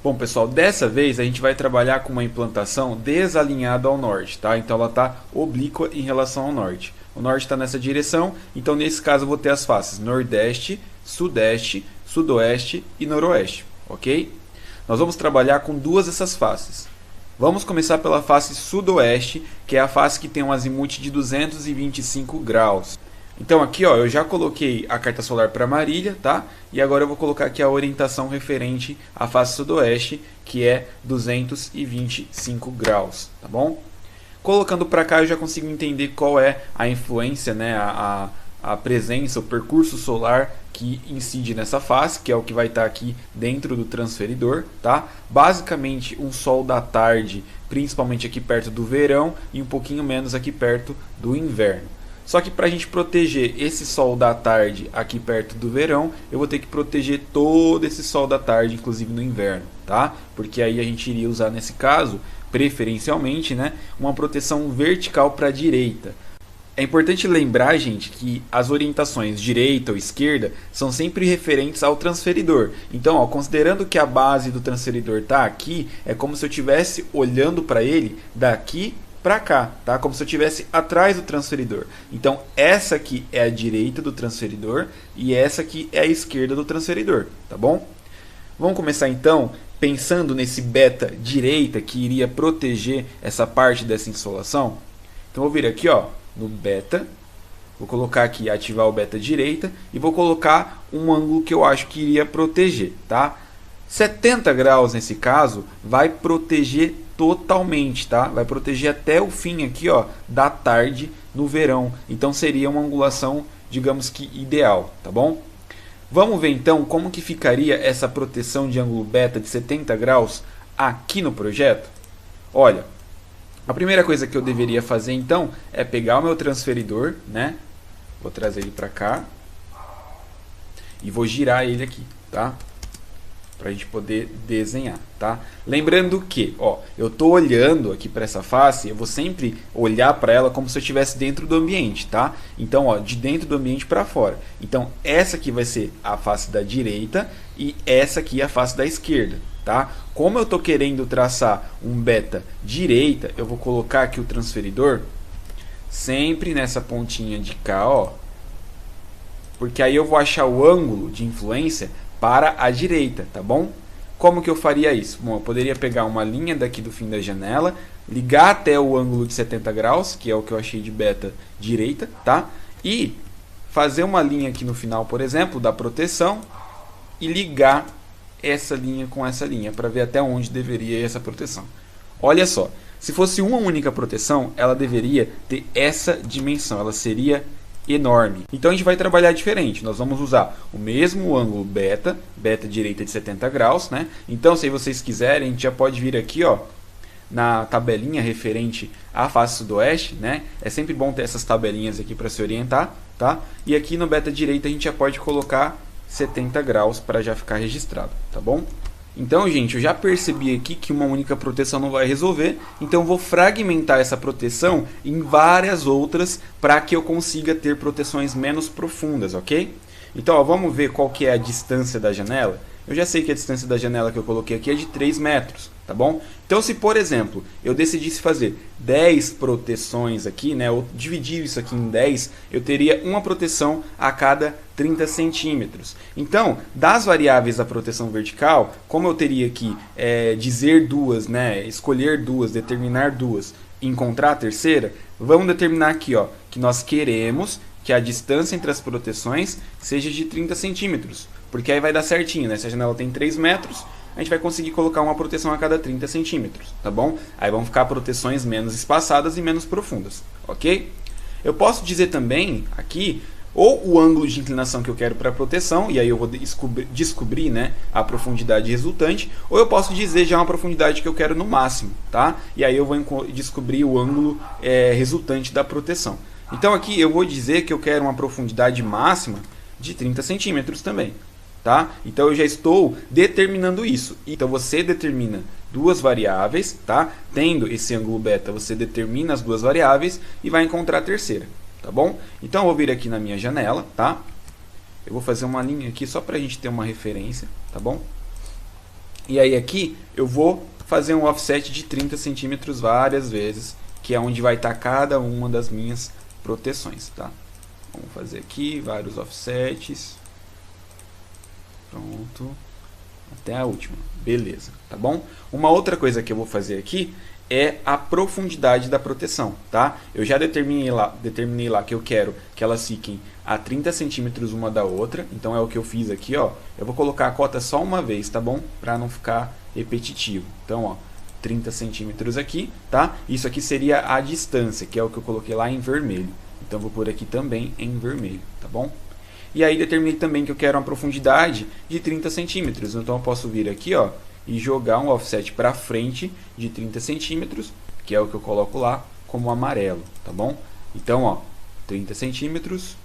Bom, pessoal, dessa vez a gente vai trabalhar com uma implantação desalinhada ao norte, tá? Então ela está oblíqua em relação ao norte. O norte está nessa direção, então nesse caso eu vou ter as faces nordeste, sudeste, sudoeste e noroeste, ok? Nós vamos trabalhar com duas dessas faces. Vamos começar pela face sudoeste, que é a face que tem um azimuth de 225 graus. Então aqui, ó, eu já coloquei a carta solar para Marília, tá? E agora eu vou colocar aqui a orientação referente à face sudoeste, que é 225 graus, tá bom? Colocando para cá eu já consigo entender qual é a influência, né, a presença, o percurso solar que incide nessa face, que é o que vai estar aqui dentro do transferidor, tá? Basicamente um sol da tarde, principalmente aqui perto do verão e um pouquinho menos aqui perto do inverno. Só que para a gente proteger esse sol da tarde aqui perto do verão, eu vou ter que proteger todo esse sol da tarde, inclusive no inverno, tá? Porque aí a gente iria usar nesse caso, preferencialmente, né, uma proteção vertical para a direita. É importante lembrar, gente, que as orientações direita ou esquerda são sempre referentes ao transferidor. Então, ó, considerando que a base do transferidor está aqui, é como se eu estivesse olhando para ele daqui para cá, tá? Como se eu estivesse atrás do transferidor. Então, essa aqui é a direita do transferidor e essa aqui é a esquerda do transferidor, tá bom? Vamos começar então pensando nesse beta direita que iria proteger essa parte dessa insolação. Então, vou vir aqui, ó, no beta, vou colocar aqui ativar o beta direita e vou colocar um ângulo que eu acho que iria proteger, tá? 70 graus nesse caso vai proteger totalmente, tá? Vai proteger até o fim aqui, ó, da tarde no verão. Então seria uma angulação, digamos que ideal, tá bom? Vamos ver então como que ficaria essa proteção de ângulo beta de 70 graus aqui no projeto? Olha, a primeira coisa que eu deveria fazer então é pegar o meu transferidor, né? Vou trazer ele para cá e vou girar ele aqui, tá? Para a gente poder desenhar, tá? Lembrando que, ó, eu tô olhando aqui para essa face, eu vou sempre olhar para ela como se eu estivesse dentro do ambiente, tá? Então, ó, de dentro do ambiente para fora. Então, essa aqui vai ser a face da direita e essa aqui é a face da esquerda, tá? Como eu tô querendo traçar um beta direita, eu vou colocar aqui o transferidor sempre nessa pontinha de cá, ó. Porque aí eu vou achar o ângulo de influência para a direita, tá bom? Como que eu faria isso? Bom, eu poderia pegar uma linha daqui do fim da janela, ligar até o ângulo de 70 graus, que é o que eu achei de beta direita, tá? E fazer uma linha aqui no final, por exemplo, da proteção e ligar essa linha com essa linha para ver até onde deveria ir essa proteção. Olha só, se fosse uma única proteção, ela deveria ter essa dimensão, ela seria enorme. Então a gente vai trabalhar diferente. Nós vamos usar o mesmo ângulo beta direita de 70 graus, né? Então, se vocês quiserem, a gente já pode vir aqui, ó, na tabelinha referente à face sudoeste, né? É sempre bom ter essas tabelinhas aqui para se orientar, tá? E aqui no beta direita a gente já pode colocar 70 graus para já ficar registrado, tá bom? Então, gente, eu já percebi aqui que uma única proteção não vai resolver, então eu vou fragmentar essa proteção em várias outras para que eu consiga ter proteções menos profundas, ok? Então, ó, vamos ver qual que é a distância da janela. Eu já sei que a distância da janela que eu coloquei aqui é de 3 metros, tá bom? Então, se por exemplo, eu decidisse fazer 10 proteções aqui, né, ou dividir isso aqui em 10, eu teria uma proteção a cada 30 centímetros. Então, das variáveis da proteção vertical, como eu teria que dizer duas, né, escolher duas, determinar duas, encontrar a terceira, vamos determinar aqui, ó, que nós queremos que a distância entre as proteções seja de 30 centímetros. Porque aí vai dar certinho, né? Se a janela tem 3 metros, a gente vai conseguir colocar uma proteção a cada 30 centímetros, tá bom? Aí vão ficar proteções menos espaçadas e menos profundas, ok? Eu posso dizer também aqui, ou o ângulo de inclinação que eu quero para a proteção, e aí eu vou descobrir, né, a profundidade resultante, ou eu posso dizer já uma profundidade que eu quero no máximo, tá? E aí eu vou descobrir o ângulo resultante da proteção. Então aqui eu vou dizer que eu quero uma profundidade máxima de 30 centímetros também. Tá? Então eu já estou determinando isso. Então você determina duas variáveis, tá? Tendo esse ângulo beta, você determina as duas variáveis e vai encontrar a terceira, tá bom? Então eu vou vir aqui na minha janela, tá? Eu vou fazer uma linha aqui só para a gente ter uma referência, tá bom? E aí aqui eu vou fazer um offset de 30 centímetros várias vezes, que é onde vai estar cada uma das minhas proteções, tá? Vamos fazer aqui vários offsets. Pronto. Até a última. Beleza, tá bom? Uma outra coisa que eu vou fazer aqui é a profundidade da proteção, tá? Eu já determinei lá que eu quero que elas fiquem a 30 centímetros uma da outra. Então é o que eu fiz aqui, ó. Eu vou colocar a cota só uma vez, tá bom? Para não ficar repetitivo. Então, ó, 30 centímetros aqui, tá? Isso aqui seria a distância, que é o que eu coloquei lá em vermelho. Então vou pôr aqui também em vermelho, tá bom? E aí determinei também que eu quero uma profundidade de 30 centímetros. Então eu posso vir aqui, ó, e jogar um offset para frente de 30 centímetros, que é o que eu coloco lá como amarelo, tá bom? Então, ó, 30 centímetros,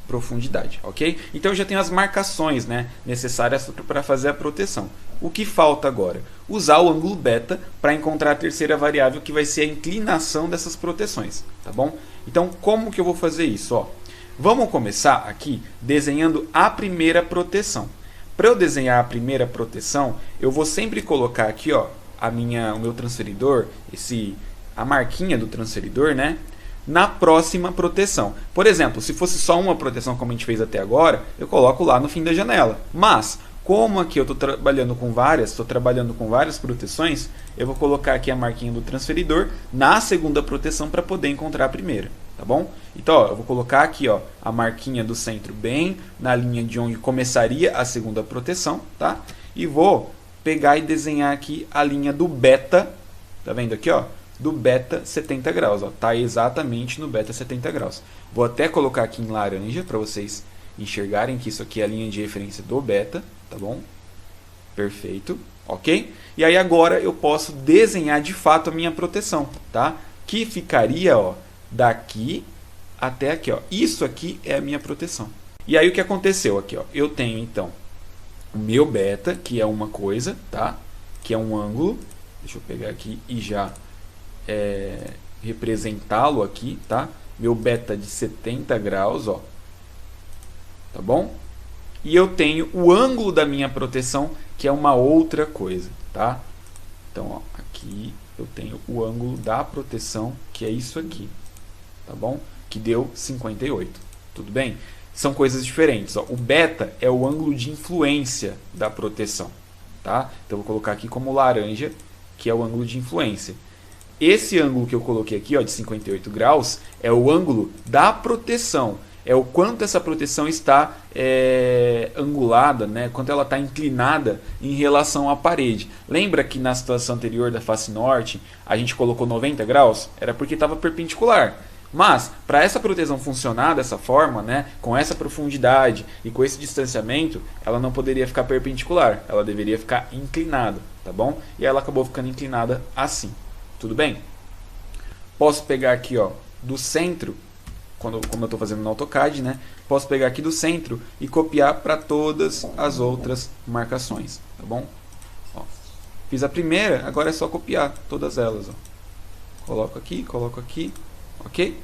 profundidade, ok? Então eu já tenho as marcações, né, necessárias para fazer a proteção. O que falta agora? Usar o ângulo beta para encontrar a terceira variável, que vai ser a inclinação dessas proteções, tá bom? Então como que eu vou fazer isso? Ó, vamos começar aqui desenhando a primeira proteção. Para eu desenhar a primeira proteção, eu vou sempre colocar aqui, ó, o meu transferidor, a marquinha do transferidor, né, na próxima proteção. Por exemplo, se fosse só uma proteção como a gente fez até agora, eu coloco lá no fim da janela. Mas como aqui eu estou trabalhando com várias proteções, eu vou colocar aqui a marquinha do transferidor na segunda proteção para poder encontrar a primeira, tá bom? Então, ó, eu vou colocar aqui, ó, a marquinha do centro bem na linha de onde começaria a segunda proteção, tá? E vou pegar e desenhar aqui a linha do beta, tá vendo aqui, ó? Do beta 70 graus, ó, tá exatamente no beta 70 graus. Vou até colocar aqui em laranja para vocês enxergarem que isso aqui é a linha de referência do beta, tá bom? Perfeito, ok? E aí agora eu posso desenhar de fato a minha proteção, tá? Que ficaria, ó, daqui até aqui, ó. Isso aqui é a minha proteção. E aí o que aconteceu aqui, ó? Eu tenho então o meu beta, que é uma coisa, tá? Que é um ângulo. Deixa eu pegar aqui e já representá-lo aqui, tá? Meu beta de 70 graus, ó. Tá bom? E eu tenho o ângulo da minha proteção, que é uma outra coisa, tá? Então, ó, aqui eu tenho o ângulo da proteção, que é isso aqui, tá bom? Que deu 58, tudo bem? São coisas diferentes, ó. O beta é o ângulo de influência da proteção, tá? Então, eu vou colocar aqui como laranja, que é o ângulo de influência. Esse ângulo que eu coloquei aqui, ó, de 58 graus, é o ângulo da proteção. É o quanto essa proteção está angulada, né? Quanto ela está inclinada em relação à parede. Lembra que na situação anterior da face norte, a gente colocou 90 graus? Era porque estava perpendicular. Mas, para essa proteção funcionar dessa forma, né, com essa profundidade e com esse distanciamento, ela não poderia ficar perpendicular. Ela deveria ficar inclinada, tá bom? E ela acabou ficando inclinada assim. Tudo bem? Posso pegar aqui, ó, do centro, como eu estou fazendo no AutoCAD, né? Posso pegar aqui do centro e copiar para todas as outras marcações, tá bom? Ó, fiz a primeira, agora é só copiar todas elas, ó. Coloco aqui, ok?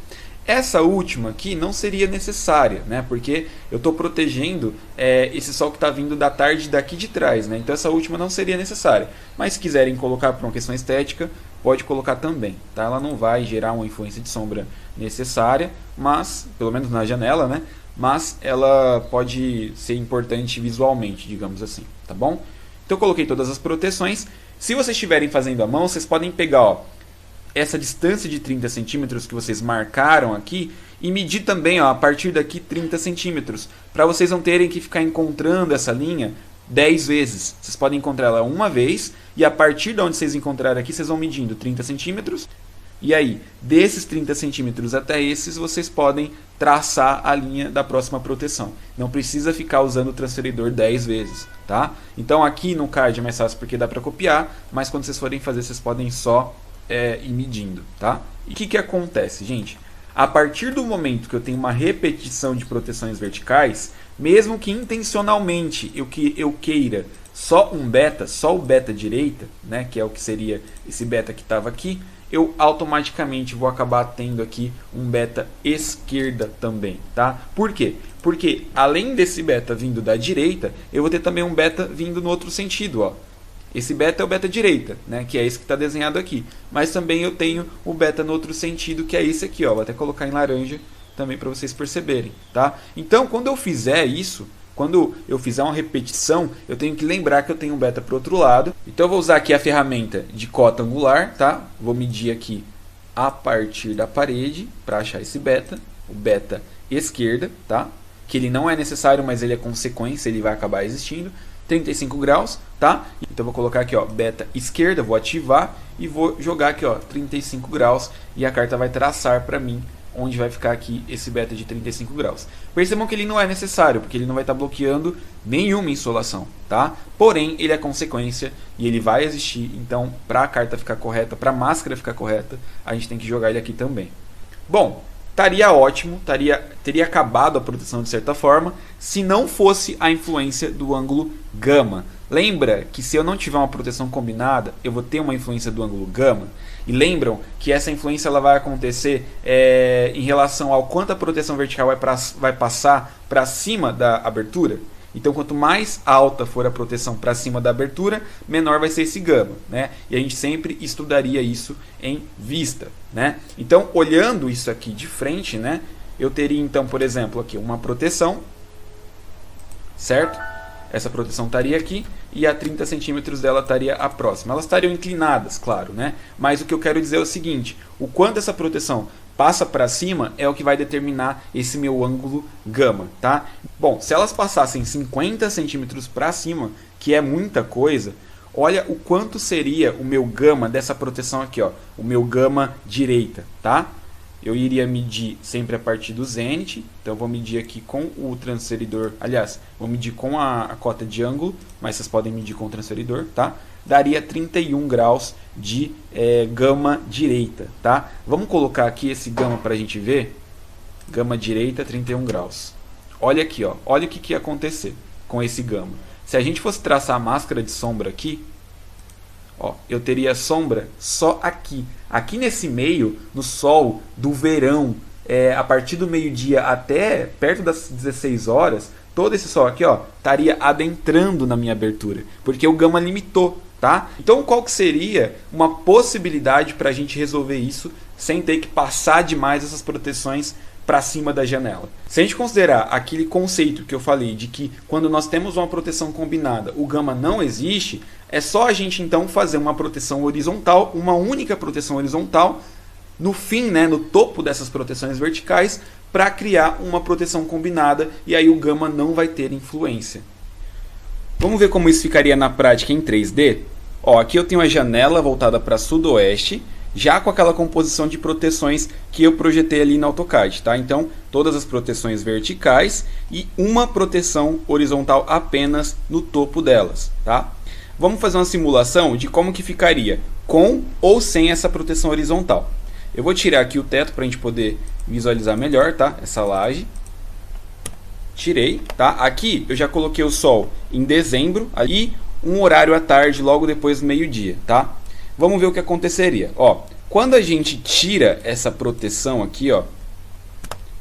Essa última aqui não seria necessária, né? Porque eu estou protegendo esse sol que está vindo da tarde daqui de trás, né? Então essa última não seria necessária. Mas se quiserem colocar por uma questão estética, pode colocar também, tá? Ela não vai gerar uma influência de sombra necessária, mas, pelo menos na janela, né? Mas ela pode ser importante visualmente, digamos assim, tá bom? Então eu coloquei todas as proteções. Se vocês estiverem fazendo à mão, vocês podem pegar, ó, essa distância de 30 centímetros que vocês marcaram aqui e medir também, ó, a partir daqui 30 centímetros, para vocês não terem que ficar encontrando essa linha 10 vezes. Vocês podem encontrar ela uma vez e a partir de onde vocês encontrarem aqui, vocês vão medindo 30 centímetros. E aí, desses 30 centímetros até esses, vocês podem traçar a linha da próxima proteção. Não precisa ficar usando o transferidor 10 vezes, tá? Então aqui no card é mais fácil porque dá para copiar, mas quando vocês forem fazer, vocês podem só ir medindo, tá? E o que acontece, gente? A partir do momento que eu tenho uma repetição de proteções verticais, mesmo que intencionalmente eu queira só o beta direita, né, que é o que seria esse beta que estava aqui, eu automaticamente vou acabar tendo aqui um beta esquerda também, tá? Por quê? Porque além desse beta vindo da direita, eu vou ter também um beta vindo no outro sentido, ó. Esse beta é o beta direita, né, que é esse que está desenhado aqui. Mas também eu tenho o beta no outro sentido, que é esse aqui, ó. Vou até colocar em laranja também para vocês perceberem, tá? Então, quando eu fizer isso, quando eu fizer uma repetição, eu tenho que lembrar que eu tenho um beta para o outro lado. Então eu vou usar aqui a ferramenta de cota angular, tá? Vou medir aqui a partir da parede para achar esse beta, o beta esquerda, tá? Que ele não é necessário, mas ele é consequência, ele vai acabar existindo. 35 graus, tá? Então eu vou colocar aqui, ó, beta esquerda, vou ativar e vou jogar aqui, ó, 35 graus e a carta vai traçar para mim onde vai ficar aqui esse beta de 35 graus. Percebam que ele não é necessário, porque ele não vai estar bloqueando nenhuma insolação, tá? Porém, ele é consequência e ele vai existir, então para a carta ficar correta, para a máscara ficar correta, a gente tem que jogar ele aqui também. Bom, estaria ótimo, teria acabado a proteção de certa forma, se não fosse a influência do ângulo gama. Lembra que se eu não tiver uma proteção combinada, eu vou ter uma influência do ângulo gama? E lembram que essa influência ela vai acontecer em relação ao quanto a proteção vertical vai passar para cima da abertura? Então, quanto mais alta for a proteção para cima da abertura, menor vai ser esse gama, né? E a gente sempre estudaria isso em vista, né? Então, olhando isso aqui de frente, né? Eu teria, então, por exemplo, aqui uma proteção, certo? Essa proteção estaria aqui e a 30 centímetros dela estaria a próxima. Elas estariam inclinadas, claro, né? Mas o que eu quero dizer é o seguinte, o quanto essa proteção passa para cima é o que vai determinar esse meu ângulo gama, tá? Bom, se elas passassem 50 centímetros para cima, que é muita coisa, olha o quanto seria o meu gama dessa proteção aqui, ó, o meu gama direita, tá? Eu iria medir sempre a partir do zênite, então eu vou medir aqui com o transferidor, aliás, vou medir com a cota de ângulo, mas vocês podem medir com o transferidor, tá? Daria 31 graus de gama direita, tá? Vamos colocar aqui esse gama para a gente ver. Gama direita, 31 graus. Olha aqui, ó, olha o que ia acontecer com esse gama. Se a gente fosse traçar a máscara de sombra aqui, ó, eu teria sombra só aqui. Aqui nesse meio, no sol do verão, a partir do meio-dia até perto das 16 horas, todo esse sol aqui, ó, estaria adentrando na minha abertura, porque o gama limitou, tá? Então qual que seria uma possibilidade para a gente resolver isso sem ter que passar demais essas proteções para cima da janela? Se a gente considerar aquele conceito que eu falei de que quando nós temos uma proteção combinada, o gama não existe, é só a gente então fazer uma proteção horizontal, uma única proteção horizontal, no fim, né, no topo dessas proteções verticais, para criar uma proteção combinada e aí o gama não vai ter influência. Vamos ver como isso ficaria na prática em 3D? Ó, aqui eu tenho a janela voltada para sudoeste, já com aquela composição de proteções que eu projetei ali no AutoCAD, tá? Então, todas as proteções verticais e uma proteção horizontal apenas no topo delas, tá? Vamos fazer uma simulação de como que ficaria com ou sem essa proteção horizontal. Eu vou tirar aqui o teto para a gente poder visualizar melhor, tá? Essa laje. Tirei, tá? Aqui eu já coloquei o sol em dezembro e um horário à tarde, logo depois do meio-dia, tá? Vamos ver o que aconteceria. Ó, quando a gente tira essa proteção aqui, ó, o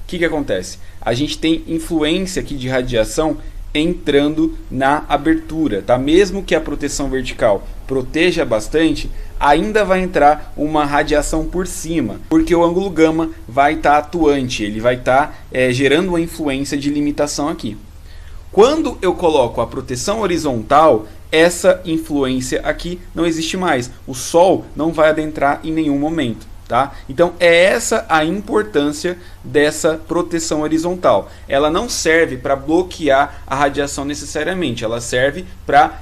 que acontece? A gente tem influência aqui de radiação entrando na abertura, tá? Mesmo que a proteção vertical proteja bastante, ainda vai entrar uma radiação por cima, porque o ângulo gama vai estar atuante, ele vai estar gerando uma influência de limitação aqui. Quando eu coloco a proteção horizontal, essa influência aqui não existe mais. O sol não vai adentrar em nenhum momento, tá? Então é essa a importância dessa proteção horizontal. Ela não serve para bloquear a radiação necessariamente, ela serve para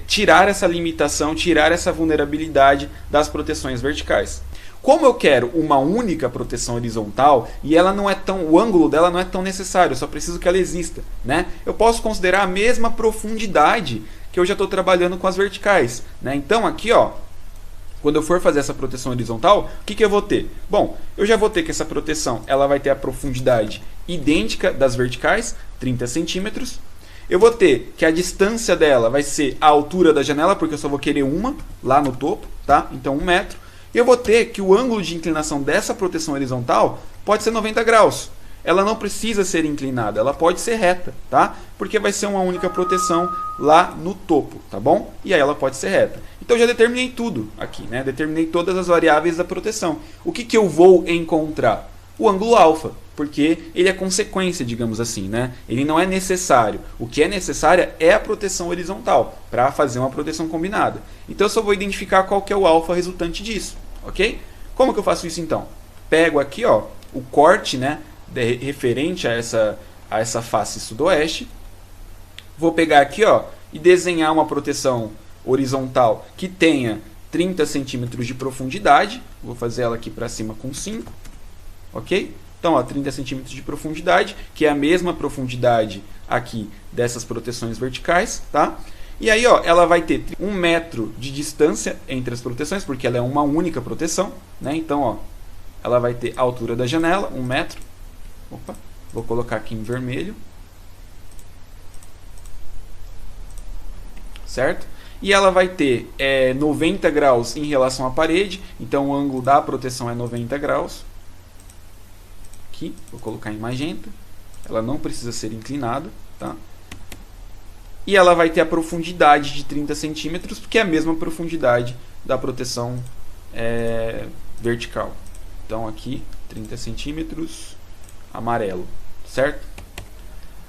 tirar essa limitação, tirar essa vulnerabilidade das proteções verticais. Como eu quero uma única proteção horizontal e ela não é tão, o ângulo dela não é tão necessário, eu só preciso que ela exista, né? Eu posso considerar a mesma profundidade que eu já estou trabalhando com as verticais, né? Então aqui, ó, quando eu for fazer essa proteção horizontal, o que eu vou ter? Bom, eu já vou ter que essa proteção ela vai ter a profundidade idêntica das verticais, 30 centímetros. Eu vou ter que a distância dela vai ser a altura da janela, porque eu só vou querer uma lá no topo, tá? Então 1 metro. E eu vou ter que o ângulo de inclinação dessa proteção horizontal pode ser 90 graus. ela não precisa ser inclinada, ela pode ser reta, tá? Porque vai ser uma única proteção lá no topo, tá bom? E aí ela pode ser reta. Então eu já determinei tudo aqui, né? Determinei todas as variáveis da proteção. O que que eu vou encontrar? O ângulo alfa, porque ele é consequência, digamos assim, né? Ele não é necessário. O que é necessário é a proteção horizontal, para fazer uma proteção combinada. Então eu só vou identificar qual que é o alfa resultante disso, ok? Como que eu faço isso então? Pego aqui, ó, o corte, né, referente a essa face sudoeste. Vou pegar aqui, ó, e desenhar uma proteção horizontal que tenha 30 centímetros de profundidade. Vou fazer ela aqui para cima com 5. Ok? Então, ó, 30 centímetros de profundidade, que é a mesma profundidade aqui dessas proteções verticais, tá? E aí, ó, ela vai ter 1 metro de distância entre as proteções, porque ela é uma única proteção, né? Então, ó, ela vai ter a altura da janela, 1 metro. Opa, vou colocar aqui em vermelho. Certo? E ela vai ter 90 graus em relação à parede, então o ângulo da proteção é 90 graus. Aqui, vou colocar em magenta. Ela não precisa ser inclinada, tá? E ela vai ter a profundidade de 30 centímetros, porque é a mesma profundidade da proteção vertical. Então aqui, 30 centímetros, amarelo, certo?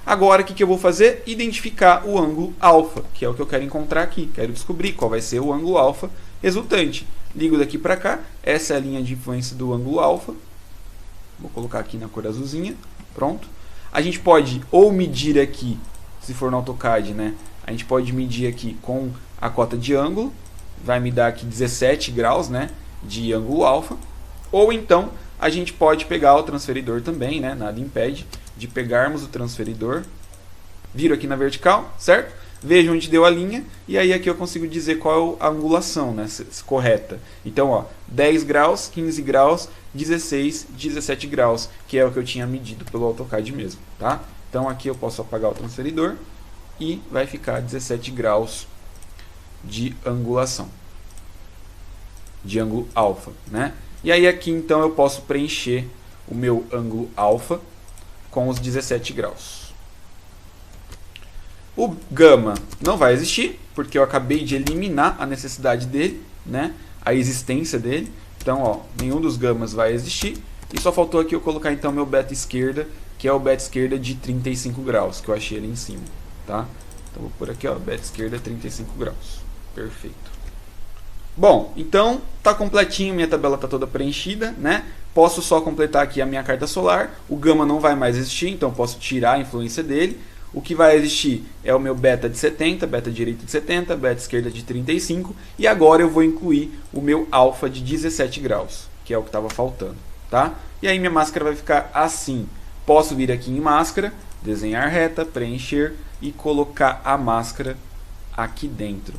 Agora o que eu vou fazer? Identificar o ângulo alfa, que é o que eu quero encontrar aqui. Quero descobrir qual vai ser o ângulo alfa resultante. Ligo daqui para cá, essa é a linha de influência do ângulo alfa. Vou colocar aqui na cor azulzinha, pronto. A gente pode ou medir aqui, se for no AutoCAD, né? A gente pode medir aqui com a cota de ângulo, vai me dar aqui 17 graus, né, de ângulo alfa. Ou então a gente pode pegar o transferidor também, né? Nada impede de pegarmos o transferidor, viro aqui na vertical, certo? Vejo onde deu a linha e aí aqui eu consigo dizer qual é a angulação, né, correta. Então, ó, 10 graus, 15 graus, 16, 17 graus, que é o que eu tinha medido pelo AutoCAD mesmo, tá? Então aqui eu posso apagar o transferidor e vai ficar 17 graus de angulação, de ângulo alfa, né? E aí aqui então eu posso preencher o meu ângulo alfa com os 17 graus. O gama não vai existir, porque eu acabei de eliminar a necessidade dele, né? A existência dele. Então, ó, nenhum dos gamas vai existir. E só faltou aqui eu colocar então meu beta esquerda, que é o beta esquerda de 35 graus, que eu achei ali em cima, tá? Então vou por aqui, ó, beta esquerda 35 graus. Perfeito. Bom, então tá completinho, minha tabela tá toda preenchida, né? Posso só completar aqui a minha carta solar. O gama não vai mais existir, então posso tirar a influência dele. O que vai existir é o meu beta de 70, beta direita de 70, beta esquerda de 35. E agora eu vou incluir o meu alfa de 17 graus, que é o que estava faltando, tá? E aí minha máscara vai ficar assim. Posso vir aqui em máscara, desenhar reta, preencher e colocar a máscara aqui dentro.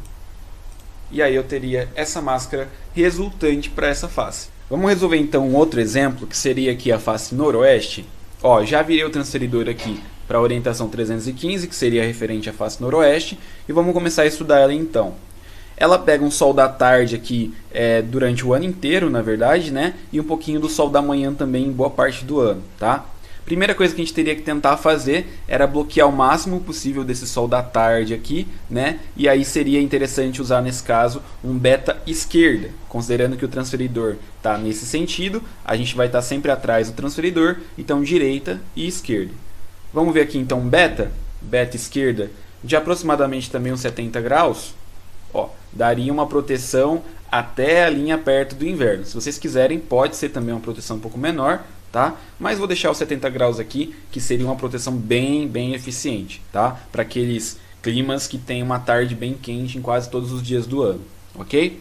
E aí eu teria essa máscara resultante para essa face. Vamos resolver então um outro exemplo, que seria aqui a face noroeste. Ó, já virei o transferidor aqui para a orientação 315, que seria referente à face noroeste, e vamos começar a estudar ela então. Ela pega um sol da tarde aqui durante o ano inteiro, na verdade, né? E um pouquinho do sol da manhã também em boa parte do ano, tá? Primeira coisa que a gente teria que tentar fazer era bloquear o máximo possível desse sol da tarde aqui, né? E aí seria interessante usar nesse caso um beta esquerda, considerando que o transferidor está nesse sentido, a gente vai estar sempre atrás do transferidor, então direita e esquerda. Vamos ver aqui então beta esquerda de aproximadamente também uns 70 graus, ó, daria uma proteção até a linha perto do inverno. Se vocês quiserem, pode ser também uma proteção um pouco menor, tá? Mas vou deixar os 70 graus aqui, que seria uma proteção bem eficiente, tá? Para aqueles climas que tem uma tarde bem quente em quase todos os dias do ano, ok?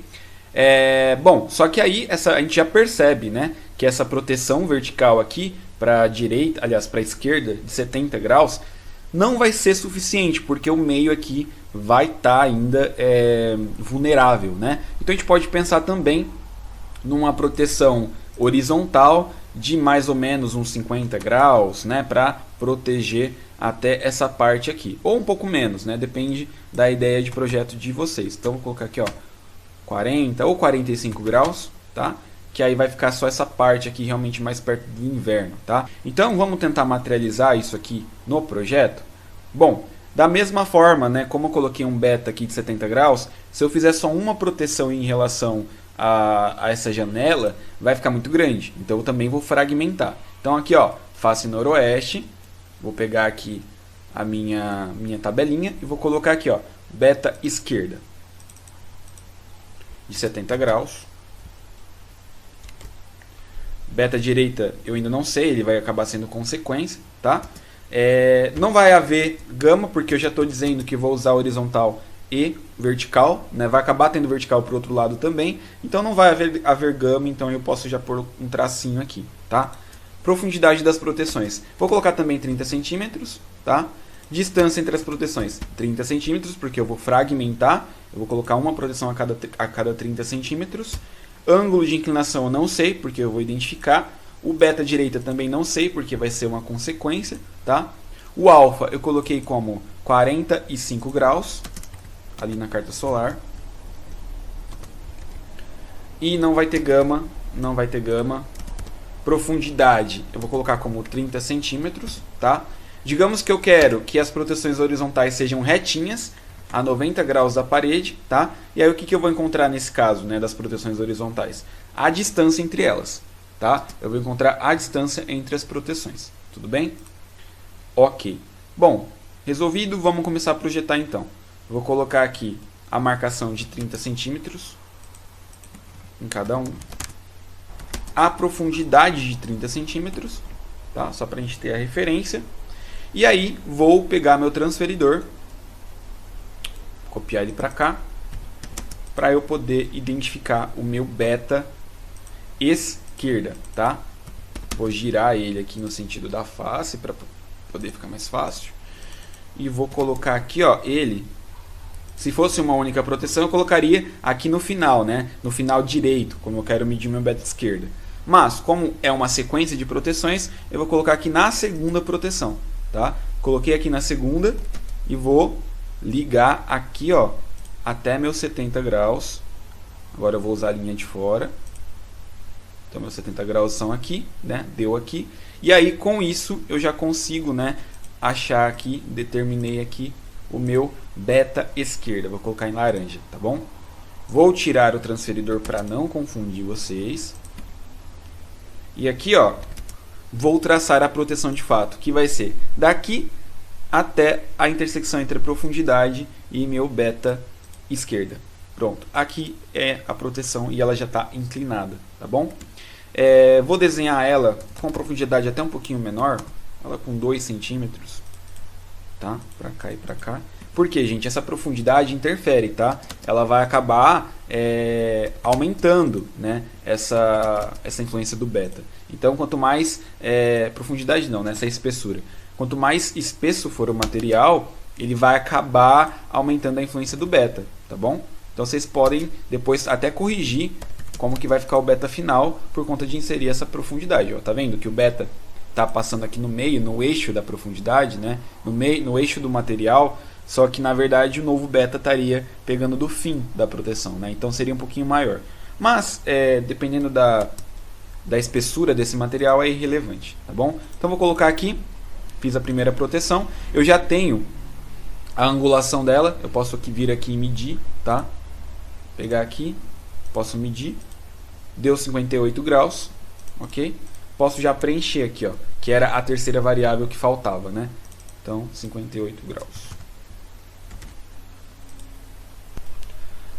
Bom, só que aí a gente já percebe, né, que essa proteção vertical aqui para a direita, aliás, para a esquerda, de 70 graus, não vai ser suficiente, porque o meio aqui vai estar ainda vulnerável, né? Então a gente pode pensar também numa proteção horizontal de mais ou menos uns 50 graus, né, para proteger até essa parte aqui, ou um pouco menos, né, depende da ideia de projeto de vocês. Então vou colocar aqui, ó, 40 ou 45 graus, tá? que aí vai ficar só essa parte aqui realmente mais perto do inverno, tá? Então vamos tentar materializar isso aqui no projeto. Bom, da mesma forma, né, como eu coloquei um beta aqui de 70 graus, se eu fizer só uma proteção em relação a essa janela, vai ficar muito grande. Então eu também vou fragmentar. Então aqui, ó, face noroeste, vou pegar aqui a minha tabelinha e vou colocar aqui, ó, beta esquerda de 70 graus. Beta direita eu ainda não sei, ele vai acabar sendo consequência, tá? Não vai haver gama, porque eu já estou dizendo que vou usar horizontal e vertical, né? Vai acabar tendo vertical para o outro lado também, então não vai haver gama, então eu posso já pôr um tracinho aqui, tá? Profundidade das proteções, vou colocar também 30 centímetros, tá? Distância entre as proteções, 30 centímetros, porque eu vou fragmentar, eu vou colocar uma proteção a cada 30 centímetros. Ângulo de inclinação eu não sei, porque eu vou identificar. O beta direita também não sei, porque vai ser uma consequência, tá? O alfa eu coloquei como 45 graus, ali na carta solar. E não vai ter gama, não vai ter gama. Profundidade eu vou colocar como 30 centímetros, tá? Digamos que eu quero que as proteções horizontais sejam retinhas, a 90 graus da parede, tá? E aí o que eu vou encontrar nesse caso, né, das proteções horizontais? A distância entre elas, tá? Eu vou encontrar a distância entre as proteções, tudo bem? Ok. Bom, resolvido, vamos começar a projetar então. Eu vou colocar aqui a marcação de 30 centímetros em cada um. A profundidade de 30 centímetros, tá? Só para a gente ter a referência. E aí vou pegar meu transferidor, copiar ele para cá, para eu poder identificar o meu beta esquerda, tá? Vou girar ele aqui no sentido da face para poder ficar mais fácil. E vou colocar aqui, ó, ele. Se fosse uma única proteção, eu colocaria aqui no final, né? No final direito, como eu quero medir meu beta esquerda. Mas, como é uma sequência de proteções, eu vou colocar aqui na segunda proteção, tá? Coloquei aqui na segunda e vou ligar aqui, ó, até meus 70 graus. Agora eu vou usar a linha de fora. Então meus 70 graus são aqui, né? Deu aqui. E aí com isso eu já consigo, né, achar aqui, determinei aqui o meu beta esquerda. Vou colocar em laranja, tá bom? Vou tirar o transferidor para não confundir vocês. E aqui, ó, vou traçar a proteção de fato, que vai ser daqui até a intersecção entre a profundidade e meu beta esquerda. Pronto, aqui é a proteção e ela já está inclinada, tá bom? Vou desenhar ela com profundidade até um pouquinho menor, ela com 2 centímetros, tá? Para cá e para cá. Porque, gente, essa profundidade interfere, tá? Ela vai acabar aumentando, né, essa influência do beta. Então, quanto mais profundidade não, né, essa espessura. Quanto mais espesso for o material, ele vai acabar aumentando a influência do beta, tá bom? Então vocês podem depois até corrigir como que vai ficar o beta final por conta de inserir essa profundidade. Ó, tá vendo que o beta está passando aqui no meio, no eixo da profundidade, né? No eixo do material, só que na verdade o novo beta estaria pegando do fim da proteção, né? Então seria um pouquinho maior. Mas dependendo da espessura desse material é irrelevante, tá bom? Então vou colocar aqui, fiz a primeira proteção, eu já tenho a angulação dela, eu posso vir aqui e medir, tá? Pegar aqui, posso medir, deu 58 graus, ok? Posso já preencher aqui, ó, que era a terceira variável que faltava, né? Então, 58 graus.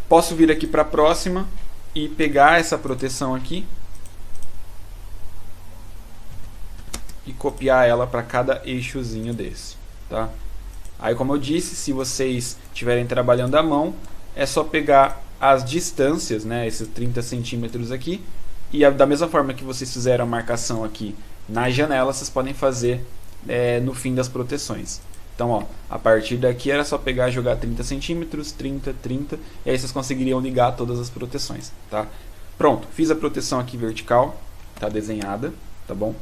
Posso vir aqui para a próxima e pegar essa proteção aqui e copiar ela para cada eixozinho desse, tá? Aí, como eu disse, se vocês estiverem trabalhando à mão, é só pegar as distâncias, né, esses 30 centímetros aqui, e da mesma forma que vocês fizeram a marcação aqui na janela, vocês podem fazer no fim das proteções. Então, ó, a partir daqui era só pegar e jogar 30 centímetros, 30, 30, e aí vocês conseguiriam ligar todas as proteções, tá? Pronto, fiz a proteção aqui vertical, tá desenhada, tá bom?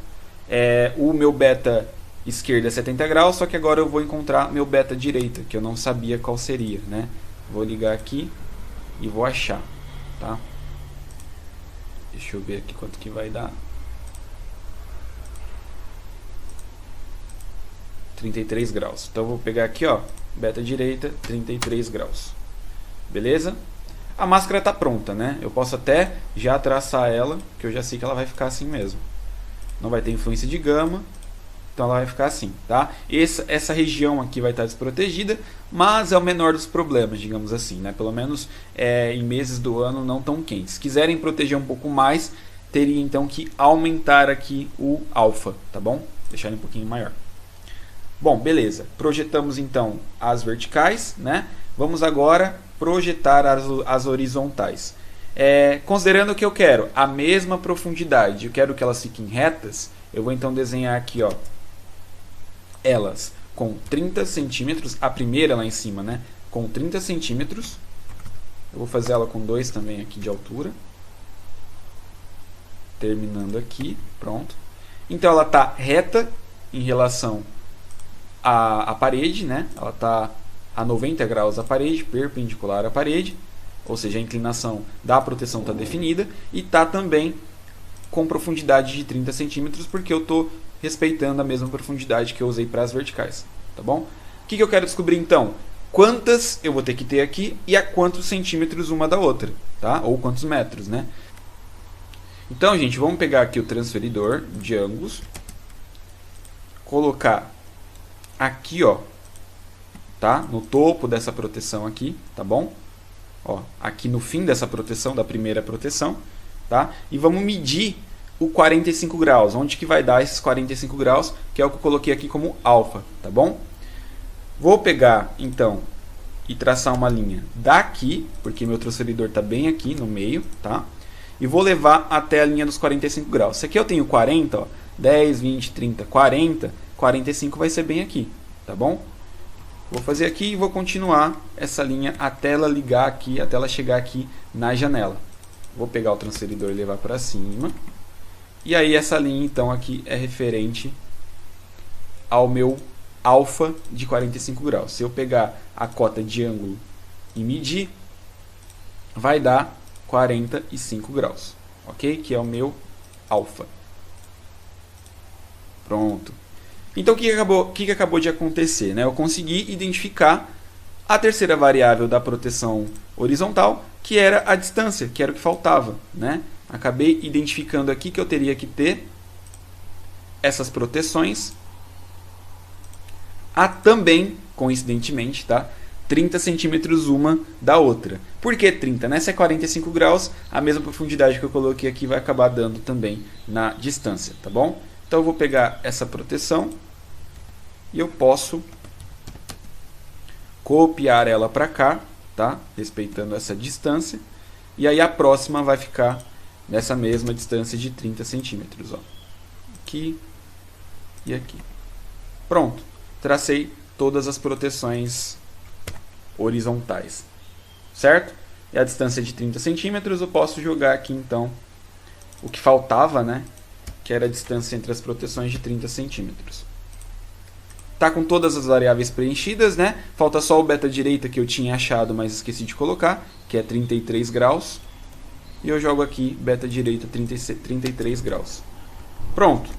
O meu beta esquerda é 70 graus, só que agora eu vou encontrar meu beta direita, que eu não sabia qual seria, né? Vou ligar aqui e vou achar, tá? Deixa eu ver aqui quanto que vai dar. 33 graus. Então eu vou pegar aqui, ó, beta direita, 33 graus. Beleza? A máscara está pronta, né? Eu posso até já traçar ela, que eu já sei que ela vai ficar assim mesmo. Não vai ter influência de gama, então ela vai ficar assim, tá? Essa região aqui vai estar desprotegida, mas é o menor dos problemas, digamos assim, né? Pelo menos em meses do ano não tão quentes. Se quiserem proteger um pouco mais, teria então que aumentar aqui o alfa, tá bom? Deixar ele um pouquinho maior. Bom, beleza. Projetamos então as verticais, né? Vamos agora projetar as horizontais. Considerando que eu quero a mesma profundidade, eu quero que elas fiquem retas, eu vou então desenhar aqui, ó, elas com 30 centímetros, a primeira lá em cima, né? Com 30 centímetros. Eu vou fazer ela com 2 também aqui de altura. Terminando aqui, pronto. Então ela está reta em relação à parede, né? Ela está a 90 graus da parede, perpendicular à parede, ou seja, a inclinação da proteção está definida, e está também com profundidade de 30 centímetros, porque eu estou respeitando a mesma profundidade que eu usei para as verticais, tá bom? O que eu quero descobrir então? Quantas eu vou ter que ter aqui e a quantos centímetros uma da outra, tá? Ou quantos metros, né? Então, gente, vamos pegar aqui o transferidor de ângulos, colocar aqui, ó, tá? No topo dessa proteção aqui, tá bom? Ó, aqui no fim dessa proteção, da primeira proteção, tá? E vamos medir o 45 graus. Onde que vai dar esses 45 graus, que é o que eu coloquei aqui como alfa, tá bom? Vou pegar, então, e traçar uma linha daqui, porque meu transferidor está bem aqui no meio, tá? E vou levar até a linha dos 45 graus. Se aqui eu tenho 40, ó, 10, 20, 30, 40, 45 vai ser bem aqui, tá bom? Vou fazer aqui e vou continuar essa linha até ela ligar aqui, até ela chegar aqui na janela. Vou pegar o transferidor e levar para cima. E aí essa linha então aqui é referente ao meu alfa de 45 graus. Se eu pegar a cota de ângulo e medir, vai dar 45 graus, ok? Que é o meu alfa. Pronto. Então, o que acabou de acontecer? Né? Eu consegui identificar a terceira variável da proteção horizontal, que era a distância, que era o que faltava. Né? Acabei identificando aqui que eu teria que ter essas proteções a também, coincidentemente, tá? 30 centímetros uma da outra. Por que 30? Nessa é 45 graus, a mesma profundidade que eu coloquei aqui vai acabar dando também na distância, tá bom? Então eu vou pegar essa proteção e eu posso copiar ela para cá, tá? Respeitando essa distância. E aí a próxima vai ficar nessa mesma distância de 30 centímetros, ó. Aqui e aqui. Pronto. Tracei todas as proteções horizontais, certo? E a distância de 30 centímetros eu posso jogar aqui então o que faltava, né? Que era a distância entre as proteções de 30 centímetros. Tá com todas as variáveis preenchidas, né? Falta só o beta direita que eu tinha achado, mas esqueci de colocar, que é 33 graus. E eu jogo aqui beta direita 33 graus. Pronto.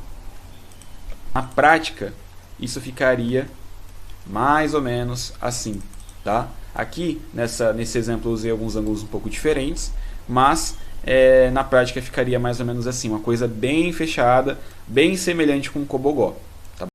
Na prática, isso ficaria mais ou menos assim, tá? Aqui, nesse exemplo, eu usei alguns ângulos um pouco diferentes, mas na prática ficaria mais ou menos assim, uma coisa bem fechada, bem semelhante com o Cobogó,